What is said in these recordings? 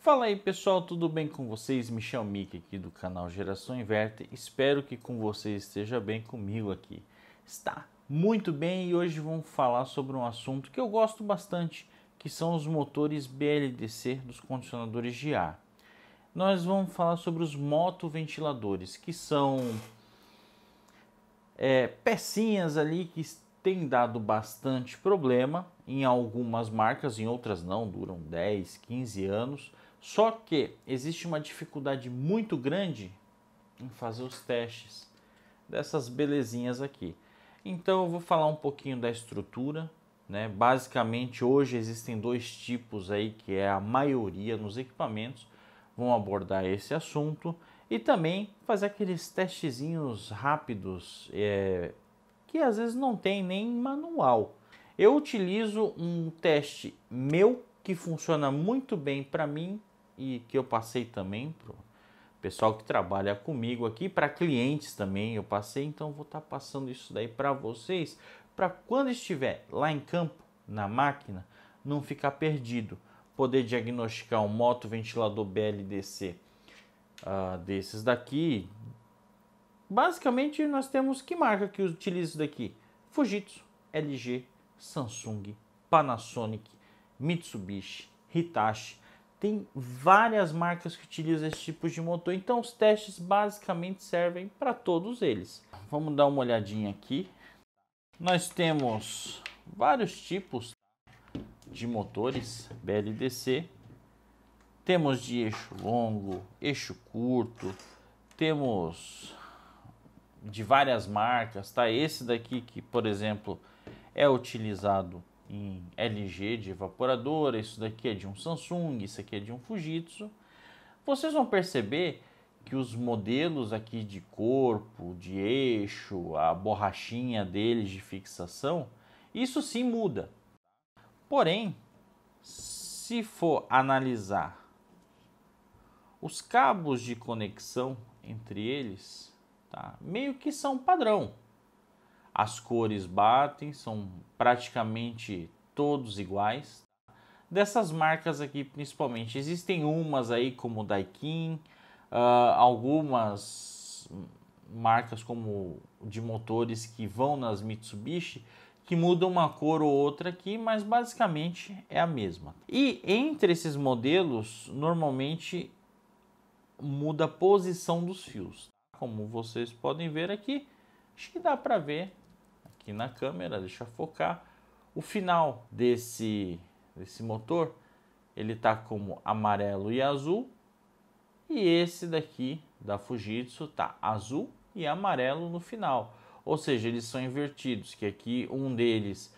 Fala aí pessoal, tudo bem com vocês? Michel Mick aqui do canal Geração Inverter. Espero que com vocês esteja bem, comigo aqui está muito bem, e hoje vamos falar sobre um assunto que eu gosto bastante, que são os motores BLDC dos condicionadores de ar. Nós vamos falar sobre os motoventiladores, que são pecinhas ali que têm dado bastante problema em algumas marcas, em outras não, duram 10, 15 anos. Só que existe uma dificuldade muito grande em fazer os testes dessas belezinhas aqui. Então eu vou falar um pouquinho da estrutura, né? Basicamente hoje existem dois tipos aí, que é a maioria nos equipamentos. Vão abordar esse assunto e também fazer aqueles testezinhos rápidos que às vezes não tem nem manual. Eu utilizo um teste meu que funciona muito bem para mim e que eu passei também para o pessoal que trabalha comigo aqui, para clientes também eu passei, então vou estar passando isso daí para vocês, para quando estiver lá em campo, na máquina, não ficar perdido, poder diagnosticar um motoventilador BLDC desses daqui. Basicamente nós temos que marca que utiliza isso daqui: Fujitsu, LG, Samsung, Panasonic, Mitsubishi, Hitachi. Tem várias marcas que utilizam esse tipo de motor, então os testes basicamente servem para todos eles. Vamos dar uma olhadinha aqui. Nós temos vários tipos de motores BLDC. Temos de eixo longo, eixo curto, temos de várias marcas, tá? Esse daqui que, por exemplo, é utilizado em LG de evaporadora, isso daqui é de um Samsung, isso aqui é de um Fujitsu. Vocês vão perceber que os modelos aqui de corpo, de eixo, a borrachinha deles de fixação, isso sim muda. Porém, se for analisar os cabos de conexão entre eles, tá, meio que são padrão. As cores batem, são praticamente todos iguais. Dessas marcas aqui principalmente, existem umas aí como Daikin, algumas marcas como de motores que vão nas Mitsubishi, que mudam uma cor ou outra aqui, mas basicamente é a mesma. E entre esses modelos, normalmente muda a posição dos fios. Como vocês podem ver aqui, acho que dá para ver aqui na câmera, deixa eu focar. O final desse motor, ele tá como amarelo e azul, e esse daqui da Fujitsu tá azul e amarelo no final, ou seja, eles são invertidos, que aqui um deles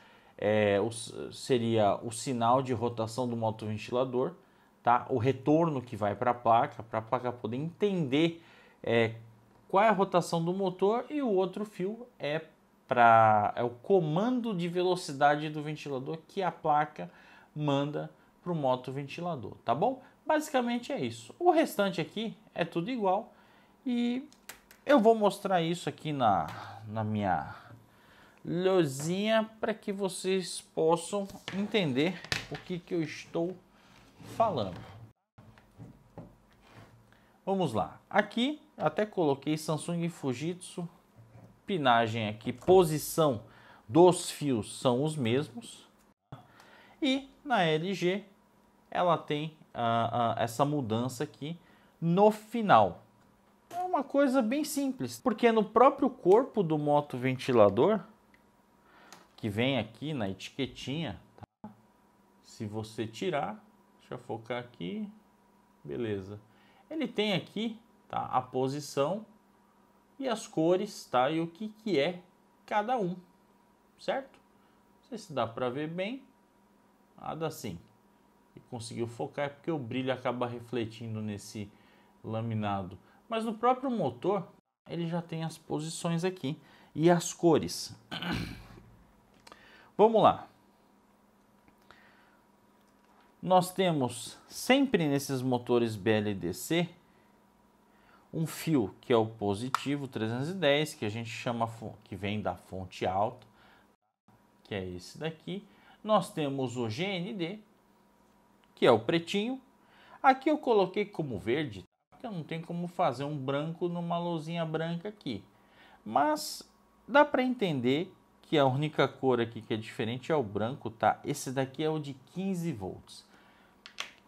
seria o sinal de rotação do motoventilador, tá? O retorno que vai para a placa poder entender qual é a rotação do motor, e o outro fio é o comando de velocidade do ventilador que a placa manda para o motoventilador, tá bom? Basicamente é isso. O restante aqui é tudo igual, e eu vou mostrar isso aqui na minha luzinha para que vocês possam entender o que eu estou falando. Vamos lá. Aqui até coloquei Samsung e Fujitsu. Pinagem aqui, posição dos fios são os mesmos. E na LG ela tem essa mudança aqui no final. É uma coisa bem simples, porque no próprio corpo do motoventilador, que vem aqui na etiquetinha, tá? Se você tirar, deixa eu focar aqui, beleza. Ele tem aqui, tá, a posição e as cores, tá? E o que é cada um, certo? Não sei se dá para ver bem. Nada assim. E conseguiu focar é porque o brilho acaba refletindo nesse laminado. Mas no próprio motor, ele já tem as posições aqui e as cores. Vamos lá. Nós temos sempre nesses motores BLDC um fio que é o positivo 310, que a gente chama, que vem da fonte alta, que é esse daqui. Nós temos o GND, que é o pretinho. Aqui eu coloquei como verde, porque eu não tenho como fazer um branco numa luzinha branca aqui. Mas dá para entender que a única cor aqui que é diferente é o branco, tá? Esse daqui é o de 15 volts.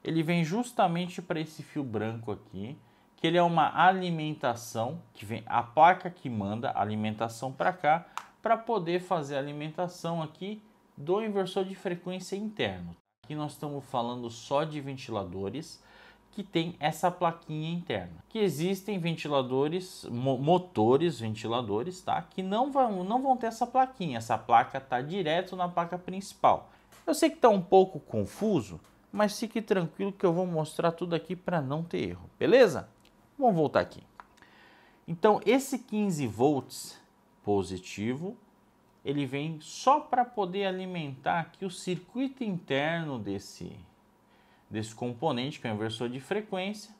Ele vem justamente para esse fio branco aqui, que ele é uma alimentação, que vem a placa que manda a alimentação para cá, para poder fazer a alimentação aqui do inversor de frequência interno. Aqui nós estamos falando só de ventiladores que tem essa plaquinha interna. Que existem ventiladores, motores ventiladores, tá? Que não vão ter essa plaquinha. Essa placa está direto na placa principal. Eu sei que está um pouco confuso, mas fique tranquilo que eu vou mostrar tudo aqui para não ter erro, beleza? Vamos voltar aqui. Então, esse 15 volts positivo, ele vem só para poder alimentar aqui o circuito interno desse componente, que é o inversor de frequência,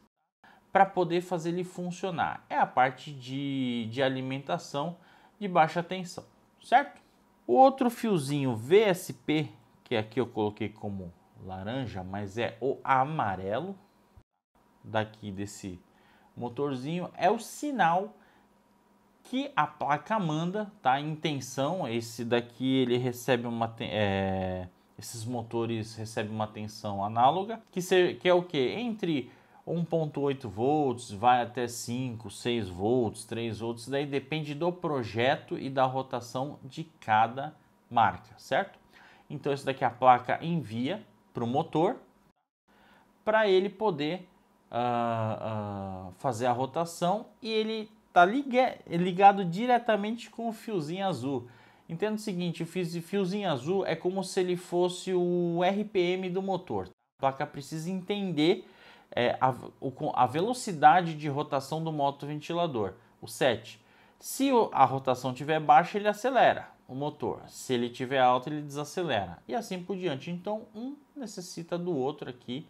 para poder fazer ele funcionar. É a parte de alimentação de baixa tensão, certo? O outro fiozinho VSP, que aqui eu coloquei como laranja, mas é o amarelo, daqui desse motorzinho, é o sinal que a placa manda, tá? Em tensão. Esse daqui ele recebe esses motores recebem uma tensão análoga, que é o que? Entre 1.8 volts, vai até 5, 6 volts, 3 volts, daí depende do projeto e da rotação de cada marca, certo? Então esse daqui a placa envia para o motor, para ele poder fazer a rotação, e ele está ligado diretamente com o fiozinho azul. Entenda o seguinte, o fiozinho azul é como se ele fosse o RPM do motor. A placa precisa entender a velocidade de rotação do motoventilador, o 7. Se a rotação estiver baixa, ele acelera o motor. Se ele estiver alto, ele desacelera. E assim por diante. Então, um necessita do outro aqui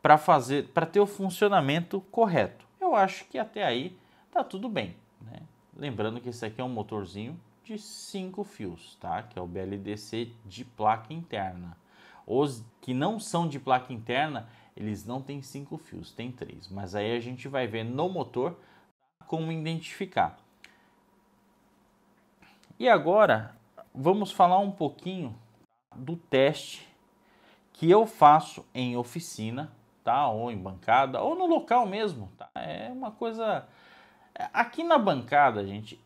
para ter o funcionamento correto. Eu acho que até aí tá tudo bem, né? Lembrando que esse aqui é um motorzinho de 5 fios, tá? Que é o BLDC de placa interna. Os que não são de placa interna, eles não têm 5 fios, tem 3. Mas aí a gente vai ver no motor como identificar. E agora vamos falar um pouquinho do teste que eu faço em oficina, tá? Ou em bancada, ou no local mesmo, tá? É uma coisa... Aqui na bancada, gente,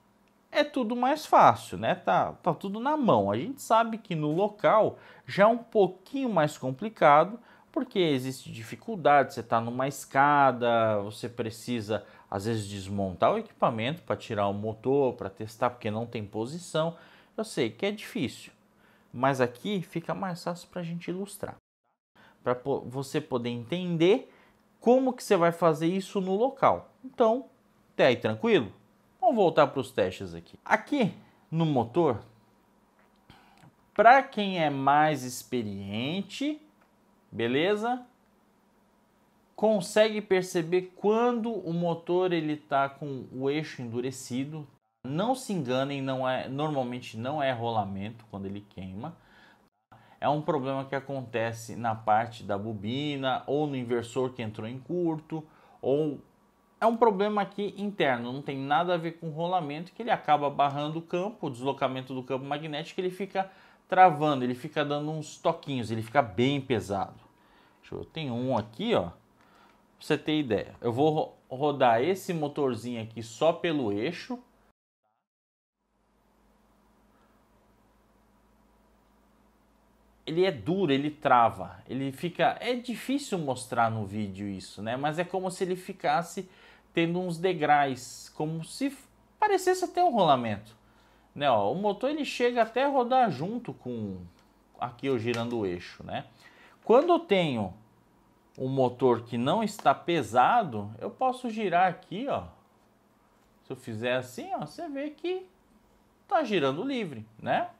é tudo mais fácil, né? Tá tudo na mão. A gente sabe que no local já é um pouquinho mais complicado, porque existe dificuldade, você está numa escada, você precisa às vezes desmontar o equipamento para tirar o motor, para testar, porque não tem posição. Eu sei que é difícil, mas aqui fica mais fácil para a gente ilustrar, para você poder entender como que você vai fazer isso no local. Então, até aí tranquilo? Vamos voltar para os testes aqui. Aqui no motor, para quem é mais experiente, beleza? Consegue perceber quando o motor ele tá com o eixo endurecido. Não se enganem, normalmente não é rolamento quando ele queima. É um problema que acontece na parte da bobina ou no inversor que entrou em curto, ou é um problema aqui interno, não tem nada a ver com rolamento, que ele acaba barrando o campo, o deslocamento do campo magnético, ele fica travando, ele fica dando uns toquinhos, ele fica bem pesado. Eu tenho um aqui, ó, pra você ter ideia. Eu vou rodar esse motorzinho aqui só pelo eixo. Ele é duro, ele trava, ele fica... É difícil mostrar no vídeo isso, né? Mas é como se ele ficasse tendo uns degraus, como se parecesse até um rolamento, né? Ó, o motor ele chega até a rodar junto com aqui eu girando o eixo, né? Quando eu tenho um motor que não está pesado, eu posso girar aqui, ó. Se eu fizer assim, ó, você vê que tá girando livre, né?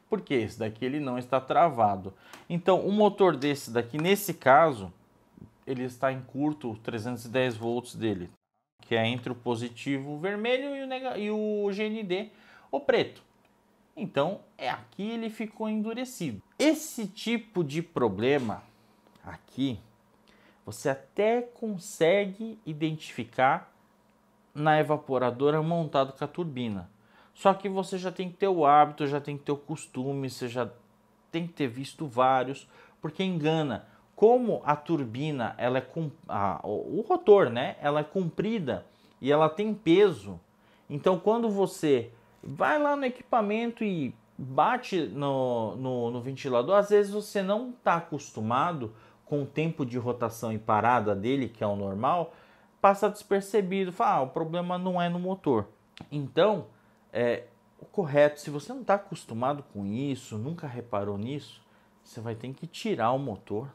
Porque esse daqui ele não está travado. Então, um motor desse daqui, nesse caso, ele está em curto, 310 volts dele, que é entre o positivo vermelho e o GND, o preto. Então, aqui ele ficou endurecido. Esse tipo de problema aqui, você até consegue identificar na evaporadora montado com a turbina. Só que você já tem que ter o hábito, já tem que ter o costume, você já tem que ter visto vários, porque engana. Como a turbina, ela é o rotor, né? Ela é comprida e ela tem peso. Então, quando você vai lá no equipamento e bate no ventilador, às vezes você não está acostumado com o tempo de rotação e parada dele, que é o normal, passa despercebido. Fala, o problema não é no motor. Então, o correto, se você não está acostumado com isso, nunca reparou nisso, você vai ter que tirar o motor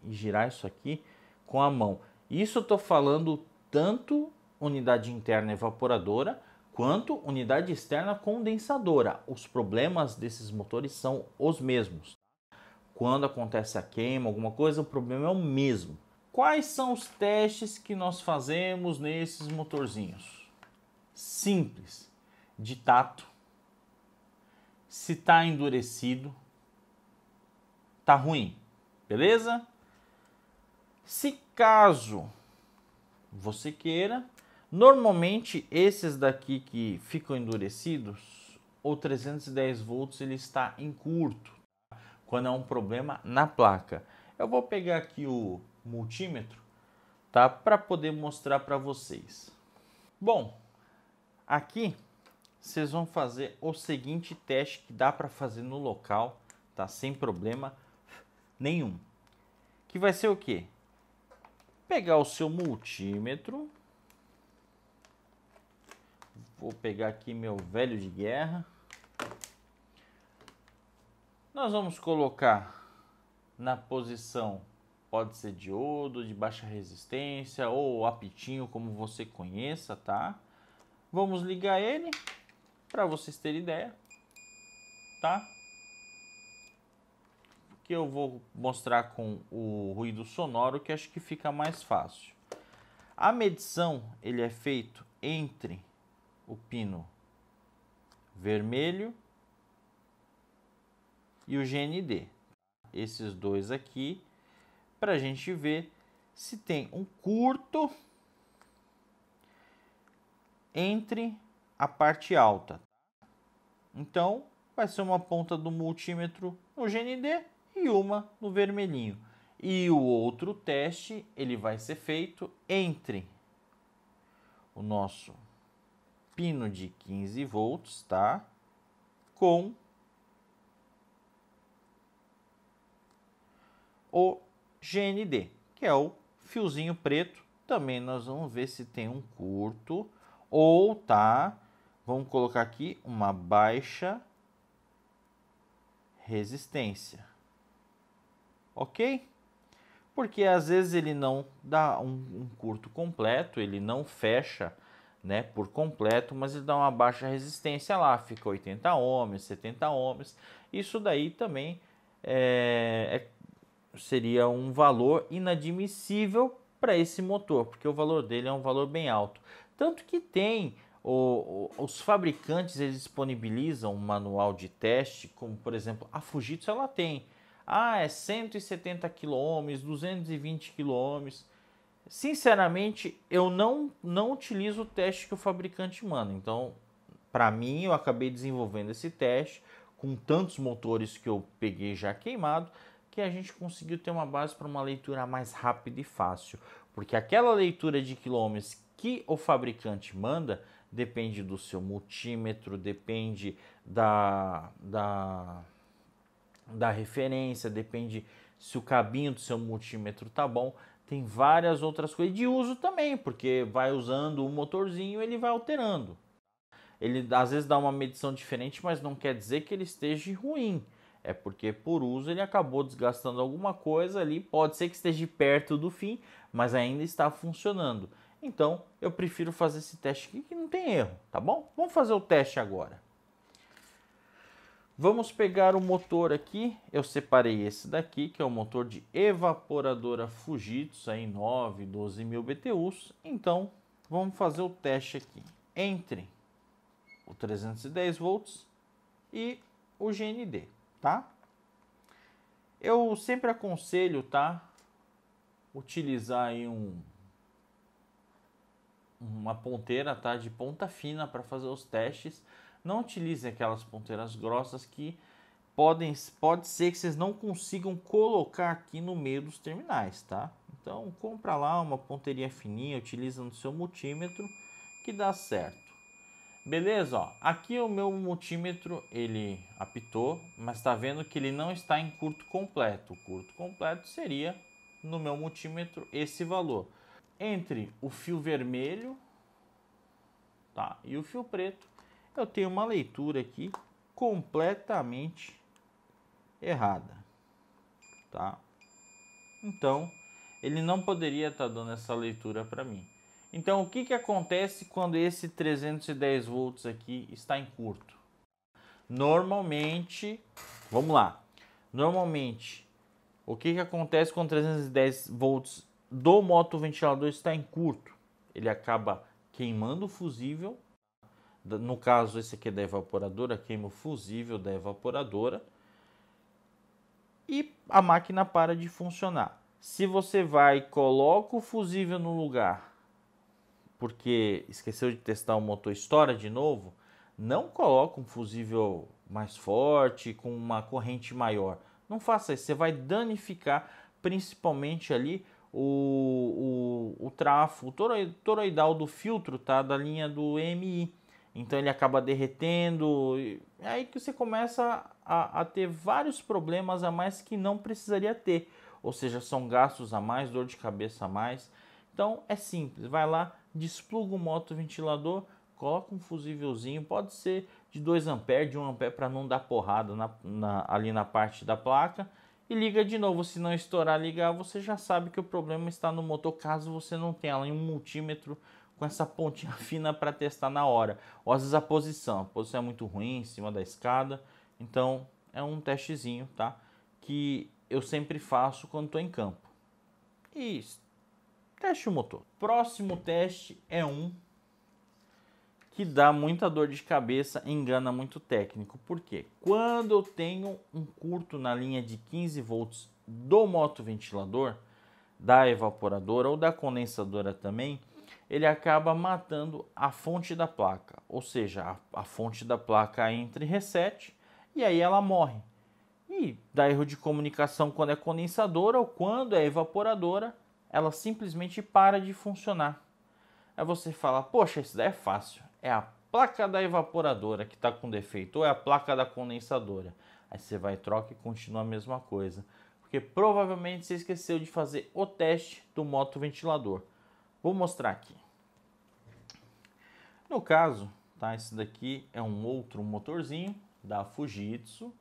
e girar isso aqui com a mão. Isso eu estou falando tanto unidade interna evaporadora quanto unidade externa condensadora. Os problemas desses motores são os mesmos. Quando acontece a queima, alguma coisa, o problema é o mesmo. Quais são os testes que nós fazemos nesses motorzinhos? Simples. De tato. Se está endurecido, tá ruim. Beleza? Se caso você queira, normalmente esses daqui que ficam endurecidos, o 310 volts ele está em curto, quando é um problema na placa. Eu vou pegar aqui o multímetro, tá, para poder mostrar para vocês. Bom, aqui vocês vão fazer o seguinte teste que dá para fazer no local, tá, sem problema nenhum. Que vai ser o quê? Pegar o seu multímetro. Vou pegar aqui meu velho de guerra. Nós vamos colocar na posição, pode ser diodo, de baixa resistência ou apitinho, como você conheça, tá? Vamos ligar ele para vocês terem ideia, tá? Que eu vou mostrar com o ruído sonoro, que acho que fica mais fácil. A medição ele é feito entre o pino vermelho e o GND. Esses dois aqui, para a gente ver se tem um curto entre a parte alta. Então, vai ser uma ponta do multímetro no GND e uma no vermelhinho. E o outro teste, ele vai ser feito entre o nosso pino de 15 volts, tá? Com o GND, que é o fiozinho preto. Também nós vamos ver se tem um curto ou, tá? Vamos colocar aqui uma baixa resistência. Ok? Porque às vezes ele não dá um curto completo, ele não fecha, né, por completo, mas ele dá uma baixa resistência lá, fica 80 ohms, 70 ohms. Isso daí também seria um valor inadmissível para esse motor, porque o valor dele é um valor bem alto. Tanto que tem os fabricantes, eles disponibilizam um manual de teste, como por exemplo a Fujitsu, ela tem. É 170 km, 220 km. Sinceramente, eu não utilizo o teste que o fabricante manda. Então, para mim, eu acabei desenvolvendo esse teste com tantos motores que eu peguei já queimado, que a gente conseguiu ter uma base para uma leitura mais rápida e fácil. Porque aquela leitura de quilômetros que o fabricante manda depende do seu multímetro, depende da referência, depende se o cabinho do seu multímetro tá bom. Tem várias outras coisas de uso também, porque vai usando o motorzinho, ele vai alterando. Ele às vezes dá uma medição diferente, mas não quer dizer que ele esteja ruim. É porque por uso ele acabou desgastando alguma coisa ali. Pode ser que esteja perto do fim, mas ainda está funcionando. Então eu prefiro fazer esse teste aqui que não tem erro, tá bom? Vamos fazer o teste agora. Vamos pegar o motor aqui. Eu separei esse daqui, que é o motor de evaporadora Fujitsu, aí 9, 12 mil BTUs. Então vamos fazer o teste aqui entre o 310 volts e o GND, tá? Eu sempre aconselho, tá? utilizar aí uma ponteira, tá, de ponta fina para fazer os testes. Não utilize aquelas ponteiras grossas que pode ser que vocês não consigam colocar aqui no meio dos terminais, tá? Então compra lá uma ponteirinha fininha, utiliza no seu multímetro que dá certo. Beleza, ó. Aqui o meu multímetro ele apitou, mas tá vendo que ele não está em curto completo. O curto completo seria no meu multímetro esse valor. Entre o fio vermelho, tá, e o fio preto, eu tenho uma leitura aqui completamente errada, tá? Então, ele não poderia estar dando essa leitura para mim. Então, o que acontece quando esse 310 volts aqui está em curto? Normalmente, vamos lá. Normalmente, o que acontece quando 310 volts do motoventilador está em curto? Ele acaba queimando o fusível. No caso, esse aqui é da evaporadora, queima o fusível da evaporadora e a máquina para de funcionar. Se você vai e coloca o fusível no lugar, porque esqueceu de testar o motor, estoura de novo, não coloca um fusível mais forte, com uma corrente maior. Não faça isso, você vai danificar principalmente ali o trafo, o toroidal do filtro, tá? Da linha do EMI. Então ele acaba derretendo, é aí que você começa a ter vários problemas a mais que não precisaria ter. Ou seja, são gastos a mais, dor de cabeça a mais. Então é simples, vai lá, despluga o motoventilador, coloca um fusívelzinho, pode ser de 2 A, de 1 A para não dar porrada ali na parte da placa. E liga de novo, se não estourar, ligar, você já sabe que o problema está no motor, caso você não tenha ali um multímetro com essa pontinha fina para testar na hora. Ou às vezes a posição é muito ruim em cima da escada. Então é um testezinho, tá? Que eu sempre faço quando estou em campo. E teste o motor. Próximo teste é um que dá muita dor de cabeça, engana muito técnico. Por quê? Quando eu tenho um curto na linha de 15 volts do motoventilador, da evaporadora ou da condensadora também, ele acaba matando a fonte da placa. Ou seja, a fonte da placa entra em reset e aí ela morre. E dá erro de comunicação quando é condensadora ou quando é evaporadora, ela simplesmente para de funcionar. Aí você fala, poxa, isso daí é fácil. É a placa da evaporadora que está com defeito ou é a placa da condensadora. Aí você vai, troca e continua a mesma coisa. Porque provavelmente você esqueceu de fazer o teste do motoventilador. Vou mostrar aqui. No caso, tá, esse daqui é um outro motorzinho da Fujitsu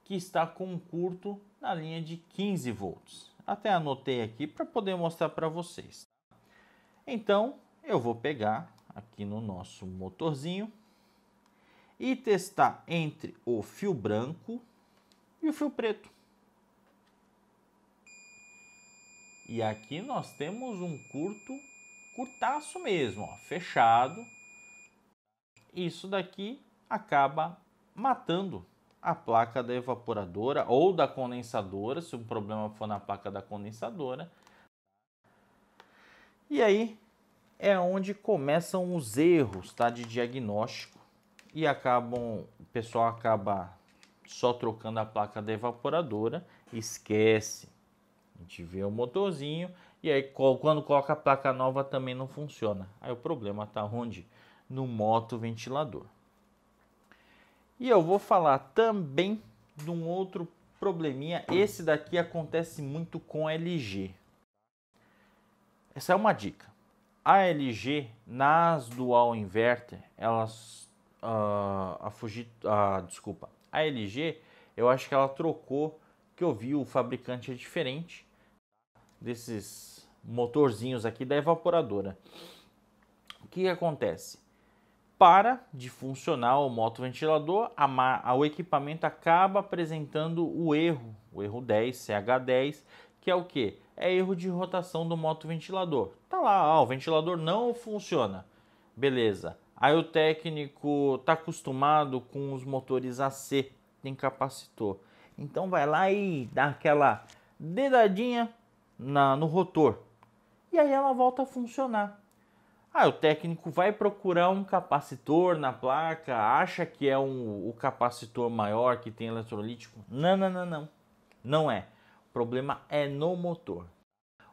que está com um curto na linha de 15 volts. Até anotei aqui para poder mostrar para vocês. Então, eu vou pegar aqui no nosso motorzinho e testar entre o fio branco e o fio preto. E aqui nós temos um curtaço mesmo, ó, fechado. Isso daqui acaba matando a placa da evaporadora ou da condensadora, se o problema for na placa da condensadora. E aí é onde começam os erros, tá, de diagnóstico e o pessoal acaba só trocando a placa da evaporadora, esquece. A gente vê o motorzinho e aí quando coloca a placa nova também não funciona. Aí o problema está onde? No motoventilador. E eu vou falar também de um outro probleminha. Esse daqui acontece muito com LG. Essa é uma dica. A LG, nas Dual Inverter, a LG, eu acho que ela trocou, que eu vi o fabricante é diferente desses motorzinhos aqui da evaporadora. O que acontece? Para de funcionar o motoventilador, o equipamento acaba apresentando o erro 10, CH10, que é o que? É erro de rotação do motoventilador. Tá lá, o ventilador não funciona. Beleza. Aí o técnico está acostumado com os motores AC, tem capacitor. Então vai lá e dá dedadinha no rotor. E aí ela volta a funcionar. O técnico vai procurar um capacitor na placa, acha que é o capacitor maior que tem eletrolítico. Não, não, não, não. Não é. O problema é no motor.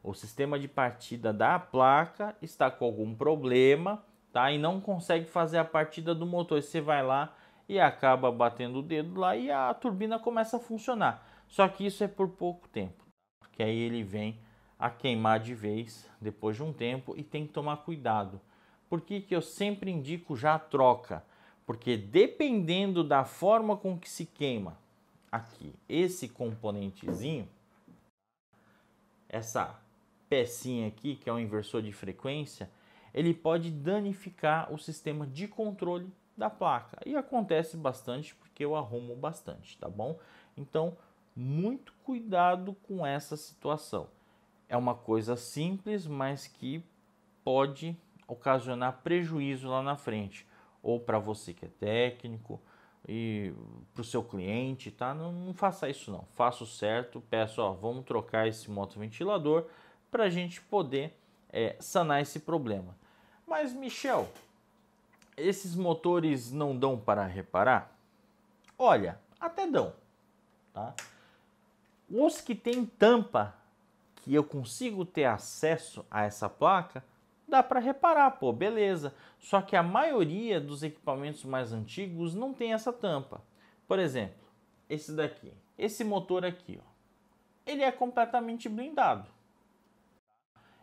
O sistema de partida da placa está com algum problema, tá? E não consegue fazer a partida do motor. Você vai lá e acaba batendo o dedo lá e a turbina começa a funcionar. Só que isso é por pouco tempo, porque aí ele vem a queimar de vez depois de um tempo e tem que tomar cuidado. Por que eu sempre indico já a troca? Porque dependendo da forma com que se queima aqui esse componentezinho, essa pecinha aqui, que é um inversor de frequência, ele pode danificar o sistema de controle da placa. E acontece bastante porque eu arrumo bastante, tá bom? Então, muito cuidado com essa situação. É uma coisa simples, mas que pode ocasionar prejuízo lá na frente, ou para você que é técnico e para o seu cliente, tá? Não faça isso não, faça o certo, peço, vamos trocar esse motoventilador para a gente poder sanar esse problema. Mas Michel, esses motores não dão para reparar? Olha, até dão, tá? Os que tem tampa, que eu consigo ter acesso a essa placa, dá para reparar, pô, beleza. Só que a maioria dos equipamentos mais antigos não tem essa tampa. Por exemplo, esse daqui, esse motor aqui, ó, ele é completamente blindado.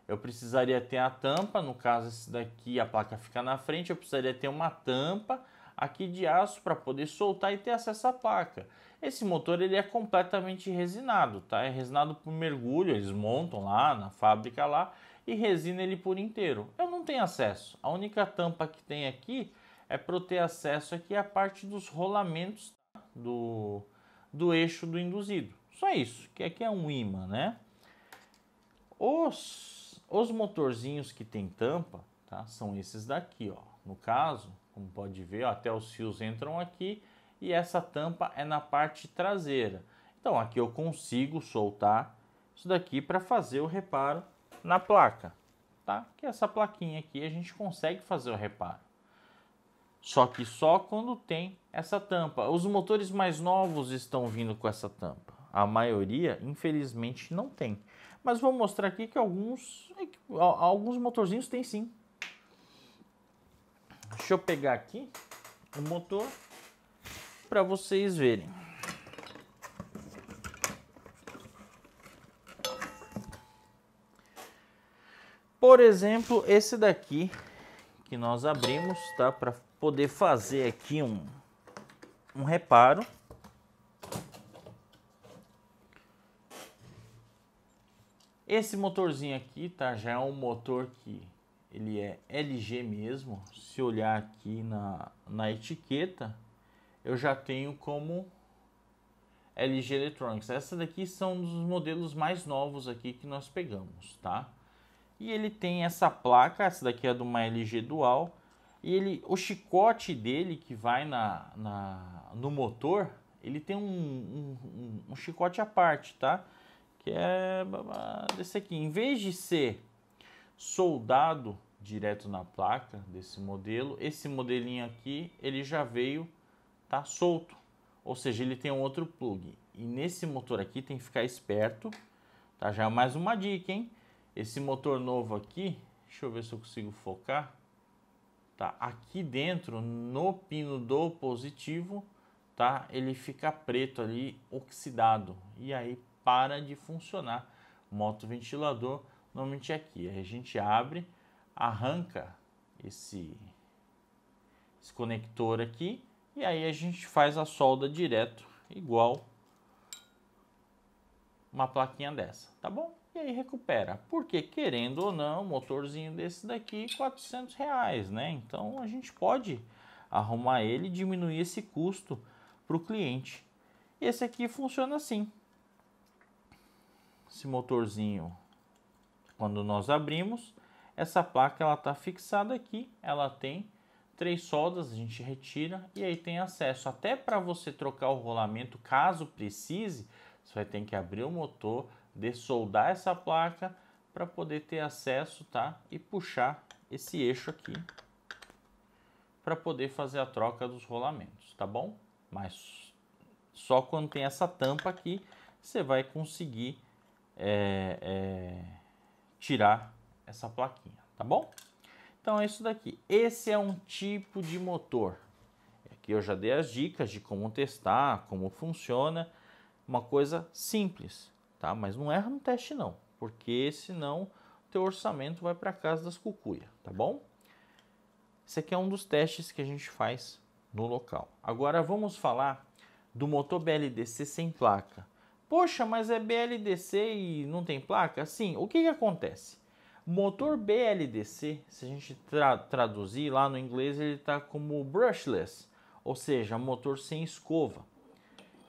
Eu precisaria ter a tampa, no caso esse daqui a placa fica na frente, eu precisaria ter uma tampa aqui de aço para poder soltar e ter acesso à placa. Esse motor ele é completamente resinado, tá? É resinado por mergulho, eles montam lá na fábrica lá e resina ele por inteiro. Eu não tenho acesso. A única tampa que tem aqui é para eu ter acesso aqui à parte dos rolamentos, tá? do eixo do induzido. Só isso, que aqui é um ímã, né? Os motorzinhos que tem tampa, tá? São esses daqui, ó. No caso, como pode ver, ó, até os fios entram aqui e essa tampa é na parte traseira. Então aqui eu consigo soltar isso daqui para fazer o reparo na placa, tá? Que essa plaquinha aqui a gente consegue fazer o reparo. Só que só quando tem essa tampa. Os motores mais novos estão vindo com essa tampa. A maioria, infelizmente, não tem. Mas vou mostrar aqui que alguns motorzinhos tem sim. Deixa eu pegar aqui o motor para vocês verem. Por exemplo, esse daqui que nós abrimos, tá? Para poder fazer aqui um reparo. Esse motorzinho aqui, tá? Já é um motor que ele é LG mesmo. Se olhar aqui na etiqueta, eu já tenho como LG Electronics. Essa daqui são dos modelos mais novos aqui que nós pegamos, tá? E ele tem essa placa, essa daqui é de uma LG Dual. E o chicote dele que vai no motor, ele tem um chicote à parte, tá? Que é desse aqui. Em vez de ser soldado direto na placa desse modelo, esse modelinho aqui, ele já veio, tá, solto. Ou seja, ele tem um outro plug. E nesse motor aqui tem que ficar esperto, tá? Já é mais uma dica, hein? Esse motor novo aqui, deixa eu ver se eu consigo focar. Tá, aqui dentro, no pino do positivo, tá? Ele fica preto ali, oxidado. E aí para de funcionar o motoventilador, normalmente aqui. Aí a gente abre, arranca esse conector aqui e aí a gente faz a solda direto, igual uma plaquinha dessa, tá bom? E aí recupera, porque querendo ou não, um motorzinho desse daqui, R$400, né? Então a gente pode arrumar ele e diminuir esse custo para o cliente. E esse aqui funciona assim. Esse motorzinho, quando nós abrimos, essa placa ela está fixada aqui, ela tem 3 soldas, a gente retira e aí tem acesso até para você trocar o rolamento, caso precise. Você vai ter que abrir o motor, dessoldar essa placa para poder ter acesso, tá? E puxar esse eixo aqui para poder fazer a troca dos rolamentos, tá bom? Mas só quando tem essa tampa aqui, você vai conseguir tirar essa plaquinha, tá bom? Então é isso daqui. Esse é um tipo de motor. Aqui eu já dei as dicas de como testar, como funciona. Uma coisa simples, tá? Mas não erra no teste não, porque senão o teu orçamento vai para casa das cucuia, tá bom? Esse aqui é um dos testes que a gente faz no local. Agora vamos falar do motor BLDC sem placa. Poxa, mas é BLDC e não tem placa? Sim, o que acontece? Motor BLDC, se a gente traduzir lá no inglês, ele está como brushless, ou seja, motor sem escova.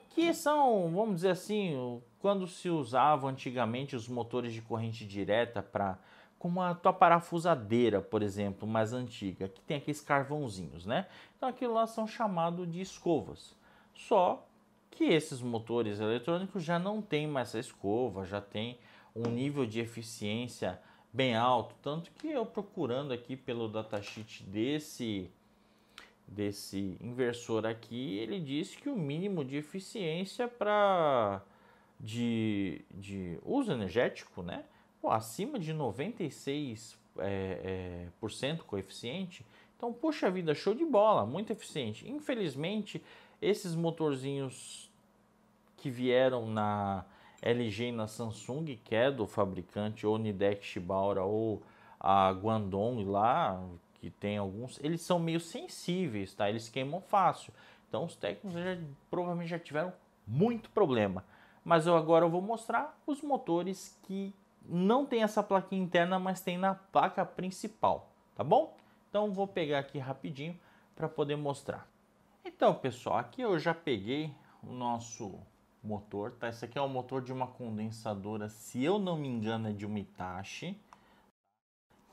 Que são, vamos dizer assim, quando se usava antigamente os motores de corrente direta para, como a tua parafusadeira, por exemplo, mais antiga, que tem aqueles carvãozinhos, né? Então aquilo lá são chamados de escovas. Só que esses motores eletrônicos já não tem mais essa escova, já tem um nível de eficiência bem alto, tanto que eu procurando aqui pelo datasheet desse inversor aqui, ele diz que o mínimo de eficiência para de uso energético, né? Pô, acima de 96% coeficiente. Então, puxa vida, show de bola, muito eficiente. Infelizmente, esses motorzinhos que vieram na LG e na Samsung, que é do fabricante ou Nidec Shibaura ou a Guangdong lá, que tem alguns, eles são meio sensíveis, tá? Eles queimam fácil. Então os técnicos provavelmente já tiveram muito problema. Mas agora eu vou mostrar os motores que não tem essa plaquinha interna, mas tem na placa principal, tá bom? Então vou pegar aqui rapidinho para poder mostrar. Então, pessoal, aqui eu já peguei o nosso motor, tá? Esse aqui é o motor de uma condensadora, se eu não me engano é de uma Hitachi,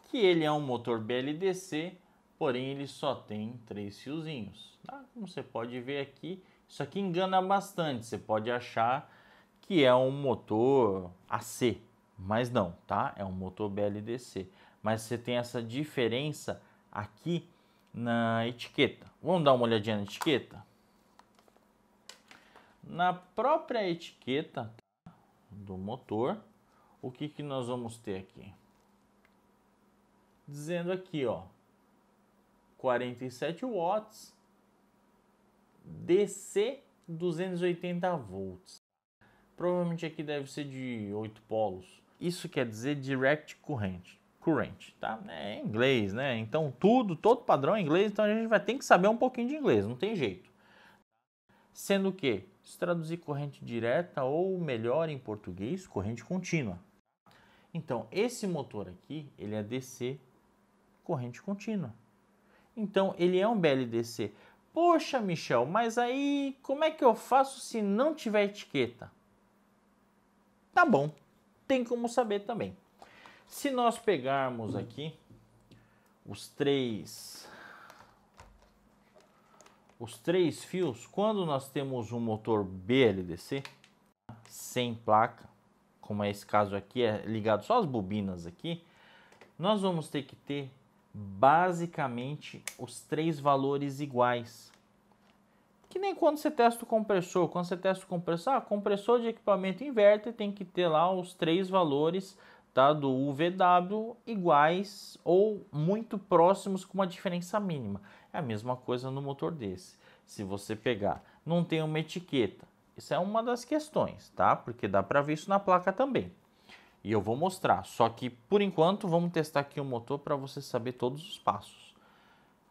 que ele é um motor BLDC, porém ele só tem 3 fiozinhos, tá? Como você pode ver aqui, isso aqui engana bastante, você pode achar que é um motor AC, mas não, tá? É um motor BLDC, mas você tem essa diferença aqui na etiqueta. Vamos dar uma olhadinha na etiqueta? Na própria etiqueta do motor, o que nós vamos ter aqui? Dizendo aqui, ó, 47 watts, DC 280 volts. Provavelmente aqui deve ser de 8 polos. Isso quer dizer direct current, tá? É em inglês, né? Então todo padrão é inglês, então a gente vai ter que saber um pouquinho de inglês, não tem jeito. Sendo que, se traduzir corrente direta ou melhor em português, corrente contínua. Então, esse motor aqui, ele é DC corrente contínua. Então, ele é um BLDC. Poxa, Michel, mas aí como é que eu faço se não tiver etiqueta? Tá bom, tem como saber também. Se nós pegarmos aqui os três fios, quando nós temos um motor BLDC, sem placa, como é esse caso aqui, é ligado só as bobinas aqui, nós vamos ter que ter basicamente os 3 valores iguais. Que nem quando você testa o compressor. Quando você testa o compressor, compressor de equipamento inverter tem que ter lá os 3 valores, tá, do UVW iguais ou muito próximos com uma diferença mínima. É a mesma coisa no motor desse. Se você pegar, não tem uma etiqueta. Isso é uma das questões, tá? Porque dá para ver isso na placa também. E eu vou mostrar, só que por enquanto vamos testar aqui o motor para você saber todos os passos.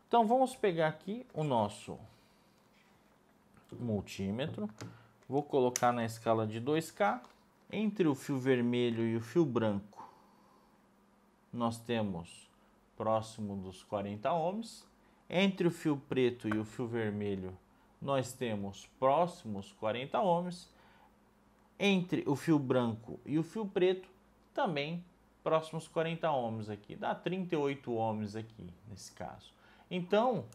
Então vamos pegar aqui o nosso multímetro, vou colocar na escala de 2K, entre o fio vermelho e o fio branco nós temos próximo dos 40 ohms, entre o fio preto e o fio vermelho nós temos próximos 40 ohms, entre o fio branco e o fio preto também próximos 40 ohms aqui, dá 38 ohms aqui nesse caso. Então,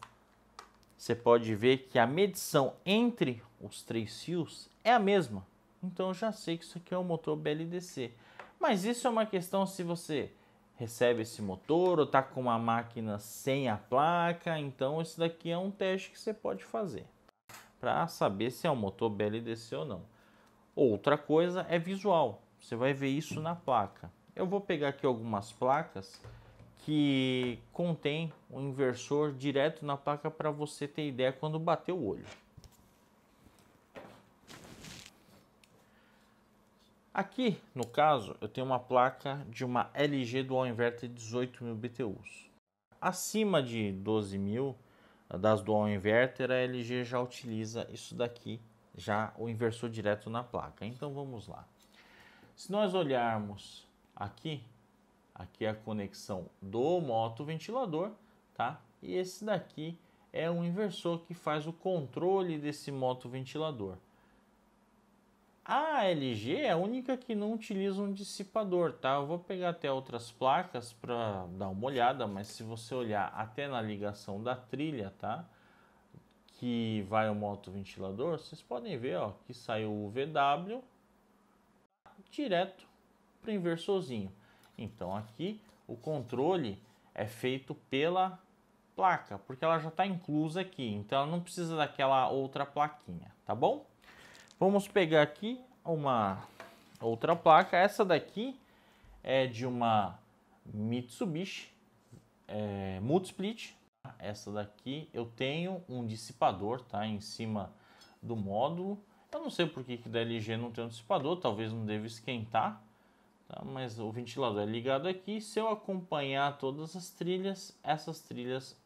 você pode ver que a medição entre os 3 fios é a mesma, então eu já sei que isso aqui é um motor BLDC. Mas isso é uma questão se você recebe esse motor ou está com uma máquina sem a placa, então esse daqui é um teste que você pode fazer para saber se é um motor BLDC ou não. Outra coisa é visual, você vai ver isso na placa. Eu vou pegar aqui algumas placas que contém um inversor direto na placa para você ter ideia quando bater o olho. Aqui, no caso, eu tenho uma placa de uma LG Dual Inverter 18.000 BTUs. Acima de 12.000 das Dual Inverter, a LG já utiliza isso daqui, já o inversor direto na placa. Então vamos lá. Se nós olharmos aqui é a conexão do motoventilador, tá? E esse daqui é um inversor que faz o controle desse motoventilador. A LG é a única que não utiliza um dissipador, tá? Eu vou pegar até outras placas para dar uma olhada, mas se você olhar até na ligação da trilha, tá? Que vai o motoventilador, vocês podem ver, ó, que saiu o VW direto para o inversorzinho. Então aqui o controle é feito pela placa, porque ela já está inclusa aqui, então ela não precisa daquela outra plaquinha, tá bom? Vamos pegar aqui uma outra placa. Essa daqui é de uma Mitsubishi Multisplit. Essa daqui eu tenho um dissipador, tá, em cima do módulo. Eu não sei por que da LG não tem um dissipador, talvez não deva esquentar, tá? Mas o ventilador é ligado aqui. Se eu acompanhar todas as trilhas, essas trilhas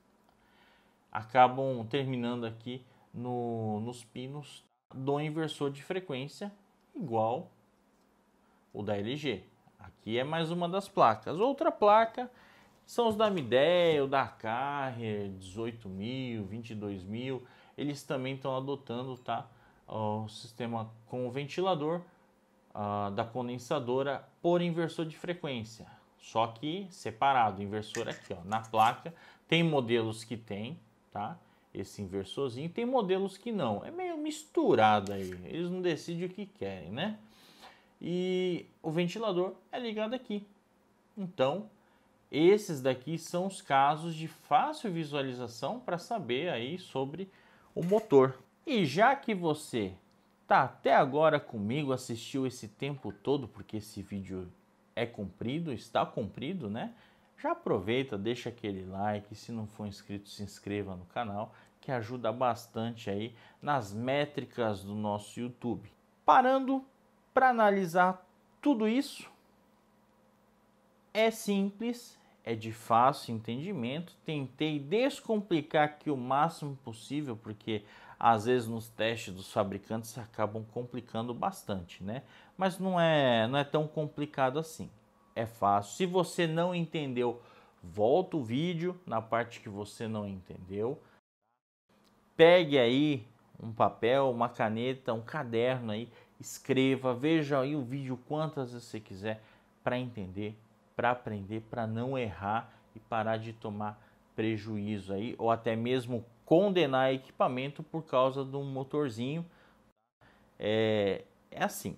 acabam terminando aqui nos pinos do inversor de frequência, igual o da LG. Aqui é mais uma das placas. Outra placa são os da Midea, o da Carrier, 18.000, 22.000. Eles também estão adotando, tá, o sistema com o ventilador da condensadora por inversor de frequência. Só que separado, o inversor aqui, ó, na placa. Tem modelos que tem, tá, esse inversorzinho, tem modelos que não. É meio misturado aí, eles não decidem o que querem, né? E o ventilador é ligado aqui. Então, esses daqui são os casos de fácil visualização para saber aí sobre o motor. E já que você tá até agora comigo, assistiu esse tempo todo, porque esse vídeo é comprido, está comprido, né? Já aproveita, deixa aquele like, se não for inscrito, se inscreva no canal, que ajuda bastante aí nas métricas do nosso YouTube. Parando para analisar tudo isso, é simples, é de fácil entendimento. Tentei descomplicar aqui o máximo possível, porque às vezes nos testes dos fabricantes acabam complicando bastante, né? Mas não é tão complicado assim. É fácil. Se você não entendeu, volta o vídeo na parte que você não entendeu. Pegue aí um papel, uma caneta, um caderno aí, escreva, veja aí o vídeo quantas vezes você quiser para entender, para aprender, para não errar e parar de tomar prejuízo aí, ou até mesmo condenar equipamento por causa de um motorzinho. É assim,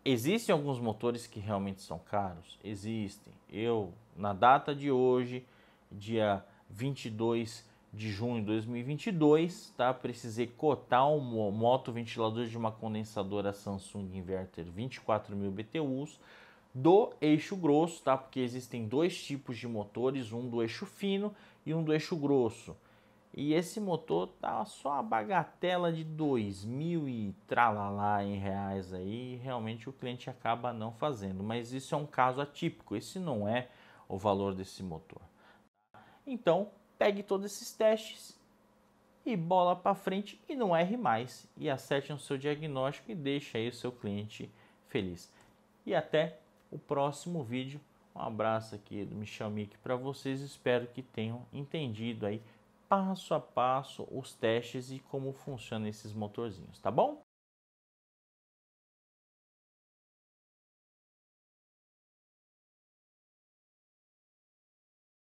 existem alguns motores que realmente são caros? Existem. Eu, na data de hoje, dia 22 de junho de 2022, tá? Precisei cotar um motoventilador de uma condensadora Samsung Inverter 24.000 BTUs do eixo grosso, tá? Porque existem dois tipos de motores, um do eixo fino e um do eixo grosso. E esse motor tá só a bagatela de 2.000 e tralalá em reais aí, realmente o cliente acaba não fazendo. Mas isso é um caso atípico, esse não é o valor desse motor. Então, pegue todos esses testes e bola para frente e não erre mais. E acerte no seu diagnóstico e deixe aí o seu cliente feliz. E até o próximo vídeo. Um abraço aqui do Michel Mick para vocês. Espero que tenham entendido aí passo a passo os testes e como funcionam esses motorzinhos, tá bom?